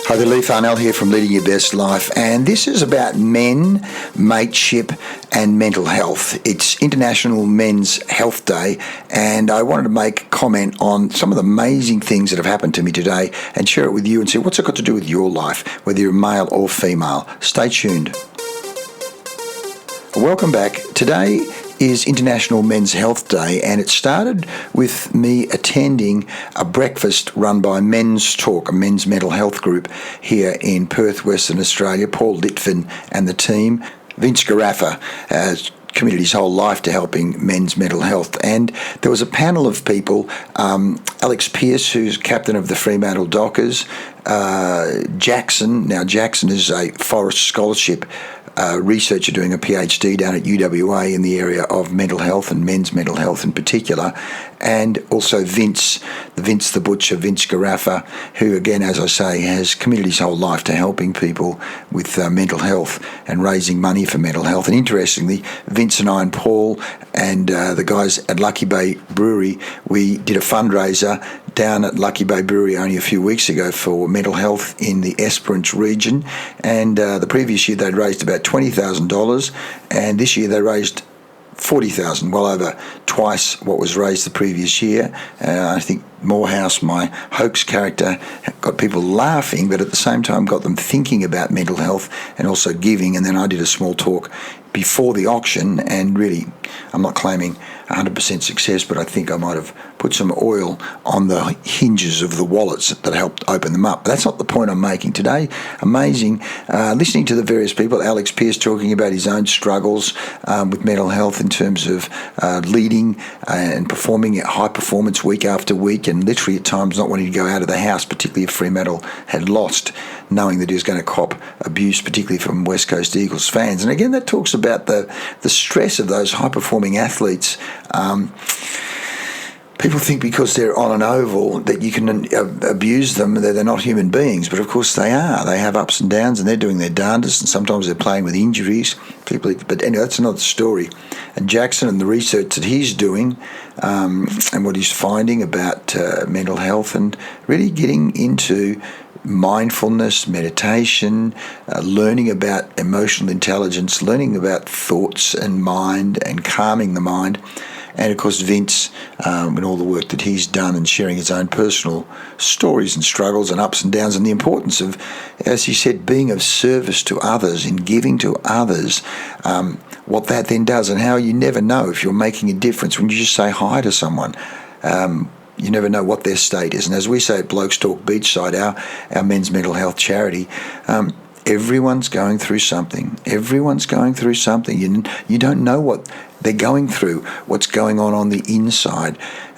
Hi there, Lee Farnell here from Leading Your Best Life, and this is about men, mateship and mental health. It's International Men's Health Day, and I wanted to make a comment on some of the amazing things that have happened to me today and share it with you and see what's it got to do with your life, whether you're male or female. Stay tuned. Welcome back. Today is International Men's Health Day, and it started with me attending a breakfast run by Men's Talk, a men's mental health group here in Perth, Western Australia. Paul Litvin and the team. Vince Garaffa has committed his whole life to helping men's mental health. And there was a panel of people, Alex Pearce, who's captain of the Fremantle Dockers, Jackson. Now, Jackson is a Forrest Scholarship researcher doing a PhD down at UWA in the area of mental health and men's mental health in particular, and also Vince the Butcher, Vince Garaffa, who again, as I say, has committed his whole life to helping people with mental health and raising money for mental health. And interestingly, Vince and I and Paul and the guys at Lucky Bay Brewery, we did a fundraiser down at Lucky Bay Brewery only a few weeks ago for mental health in the Esperance region, and the previous year they'd raised about $20,000, and this year they raised $40,000, well over twice what was raised the previous year. I think Morehouse, my hoax character, got people laughing, but at the same time got them thinking about mental health and also giving. And then I did a small talk before the auction, and really, I'm not claiming 100% success, but I think I might have put some oil on the hinges of the wallets that helped open them up. But that's not the point I'm making today. Amazing listening to the various people. Alex Pearce talking about his own struggles with mental health in terms of leading and performing at high performance week after week, and literally at times not wanting to go out of the house, particularly if Fremantle had lost, knowing that he was going to cop abuse, particularly from West Coast Eagles fans. And again, that talks about the stress of those high-performing athletes. People think because they're on an oval that you can abuse them, that they're not human beings, but of course they are. They have ups and downs, and they're doing their darndest, and sometimes they're playing with injuries. But anyway, that's another story. And Jackson and the research that he's doing and what he's finding about mental health, and really getting into mindfulness, meditation, learning about emotional intelligence, learning about thoughts and mind and calming the mind. And of course, Vince, and all the work that he's done and sharing his own personal stories and struggles and ups and downs, and the importance of, as he said, being of service to others and giving to others, what that then does, and how you never know if you're making a difference when you just say hi to someone. You never know what their state is. And as we say at Blokes Talk Beachside, our men's mental health charity, everyone's going through something. Everyone's going through something. You don't know what they're going through, what's going on the inside.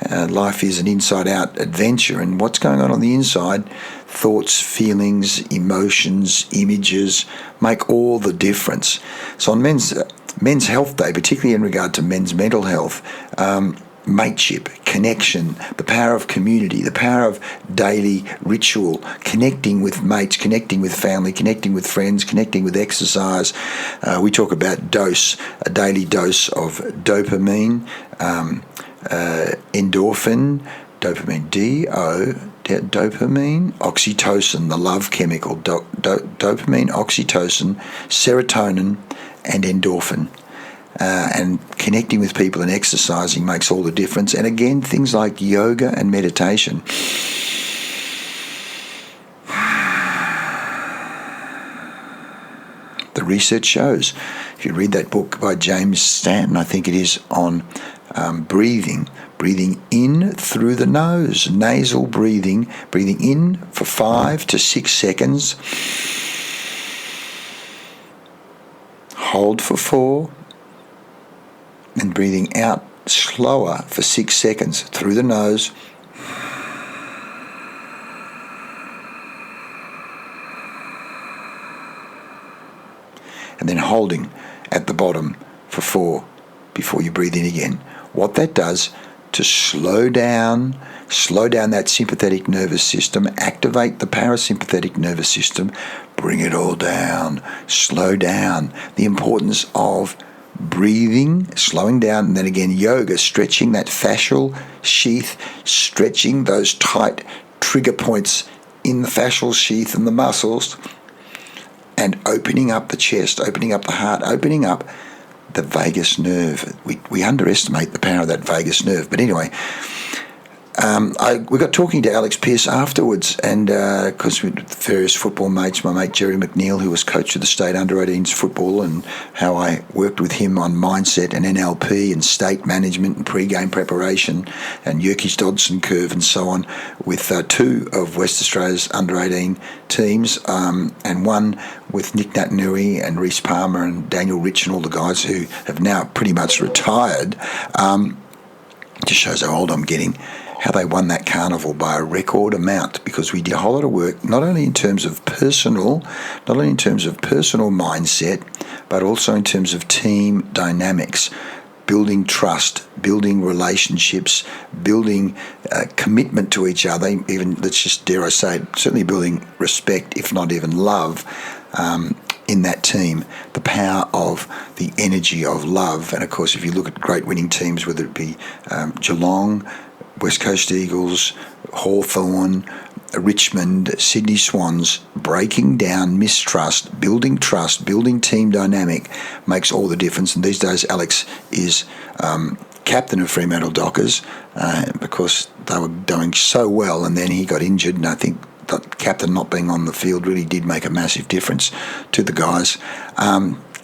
Life is an inside-out adventure, and what's going on the inside, thoughts, feelings, emotions, images, make all the difference. So on Men's Health Day, particularly in regard to men's mental health, mateship, connection, the power of community, the power of daily ritual, connecting with mates, connecting with family, connecting with friends, connecting with exercise. We talk about a daily dose of dopamine, endorphin, dopamine, oxytocin, the love chemical, dopamine, oxytocin, serotonin, and endorphin. And connecting with people and exercising makes all the difference. And again, things like yoga and meditation. The research shows, if you read that book by James Stanton, I think it is, on breathing in through the nose, nasal breathing in for 5 to 6 seconds, hold for 4, and breathing out slower for 6 seconds through the nose. And then holding at the bottom for 4 before you breathe in again. What that does to slow down that sympathetic nervous system, activate the parasympathetic nervous system, bring it all down, slow down. The importance of breathing, slowing down, and then again yoga, stretching that fascial sheath, stretching those tight trigger points in the fascial sheath and the muscles, and opening up the chest, opening up the heart, opening up the vagus nerve. We underestimate the power of that vagus nerve. But anyway, we got talking to Alex Pearce afterwards, and because we various football mates, my mate Jerry McNeil, who was coach of the state under-18s football, and how I worked with him on mindset and NLP and state management and pre-game preparation and Yerkes Dodson curve and so on, with two of West Australia's under-18 teams, and one with Nick Natanui and Reece Palmer and Daniel Rich and all the guys who have now pretty much retired. Just shows how old I'm getting. How they won that carnival by a record amount, because we did a whole lot of work, not only in terms of personal mindset, but also in terms of team dynamics, building trust, building relationships, building commitment to each other, even, let's just dare I say it, certainly building respect, if not even love, in that team, the power of the energy of love. And of course, if you look at great winning teams, whether it be Geelong, West Coast Eagles, Hawthorn, Richmond, Sydney Swans, breaking down mistrust, building trust, building team dynamic makes all the difference. And these days, Alex is captain of Fremantle Dockers because they were doing so well, and then he got injured, and I think that captain not being on the field really did make a massive difference to the guys.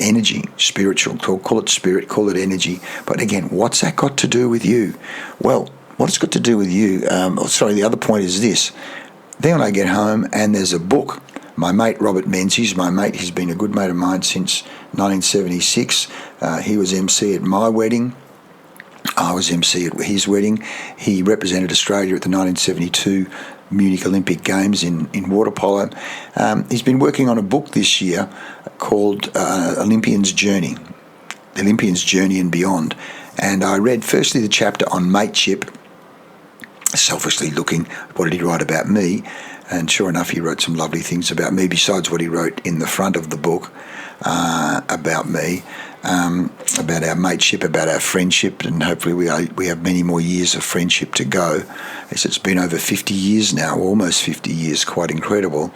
Energy, spiritual, call it spirit, call it energy. But again, what's that got to do with you? Well, what it's got to do with you, the other point is this. Then I get home and there's a book. My mate Robert Menzies, he's been a good mate of mine since 1976. He was MC at my wedding. I was MC at his wedding. He represented Australia at the 1972 Munich Olympic Games in water polo. He's been working on a book this year called Olympian's Journey, The Olympian's Journey and Beyond. And I read firstly the chapter on mateship, selfishly looking, what did he write about me? And sure enough, he wrote some lovely things about me besides what he wrote in the front of the book about me, about our mateship, about our friendship, and hopefully we have many more years of friendship to go. It's been over 50 years now, almost 50 years, quite incredible.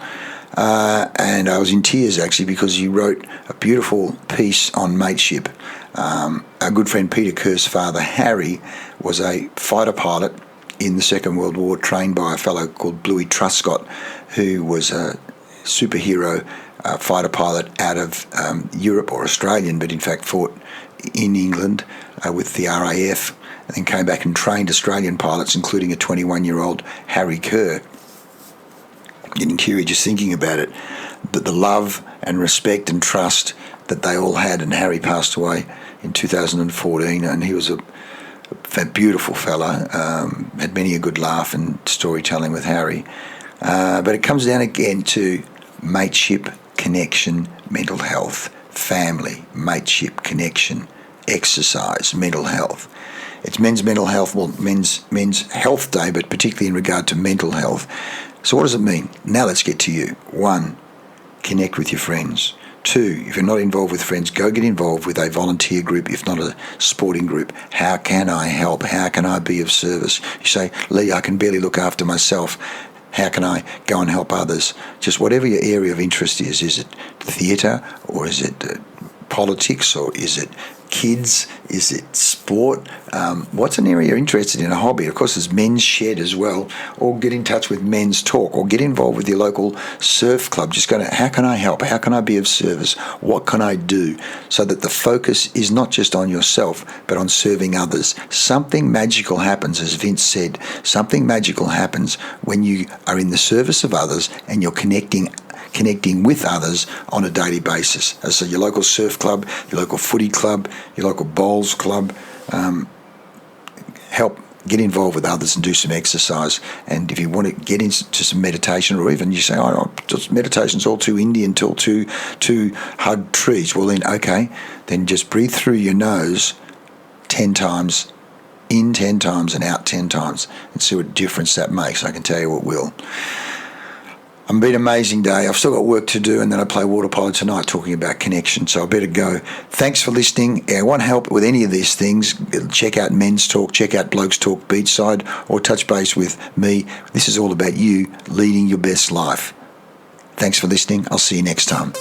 And I was in tears actually because he wrote a beautiful piece on mateship. Our good friend Peter Kerr's father, Harry, was a fighter pilot in the Second World War, trained by a fellow called Bluey Truscott, who was a superhero fighter pilot out of Europe, or Australian, but in fact fought in England with the RAF, and then came back and trained Australian pilots, including a 21-year-old Harry Kerr. Getting teary just thinking about it, but the love and respect and trust that they all had. And Harry passed away in 2014, and he was a beautiful fella, had many a good laugh and storytelling with Harry. But it comes down again to mateship, connection, mental health, family, mateship, connection, exercise, mental health. It's Men's Mental Health, Men's Health Day, but particularly in regard to mental health. So what does it mean? Now let's get to you. 1, connect with your friends. 2, if you're not involved with friends, go get involved with a volunteer group, if not a sporting group. How can I help? How can I be of service? You say, Lee, I can barely look after myself. How can I go and help others? Just whatever your area of interest is. Is it theatre, or is it politics, or is it kids? Is it sport? What's an area you're interested in, a hobby? Of course, there's Men's Shed as well, or get in touch with Men's Talk, or get involved with your local surf club. Just go to, how can I help? How can I be of service? What can I do? So that the focus is not just on yourself, but on serving others. Something magical happens, as Vince said. Something magical happens when you are in the service of others and you're connecting with others on a daily basis. So your local surf club, your local footy club, your local bowls club, get involved with others and do some exercise. And if you want to get into some meditation, or even you say, meditation's all too Indian, too hug trees, well then, okay, then just breathe through your nose 10 times, in 10 times and out 10 times, and see what difference that makes. I can tell you it will. been an amazing day. I've still got work to do, and then I play water polo tonight talking about connection, so I better go. Thanks for listening. I want help with any of these things. Check out Men's Talk, check out Blokes Talk Beachside, or touch base with me. This is all about you leading your best life. Thanks for listening. I'll see you next time.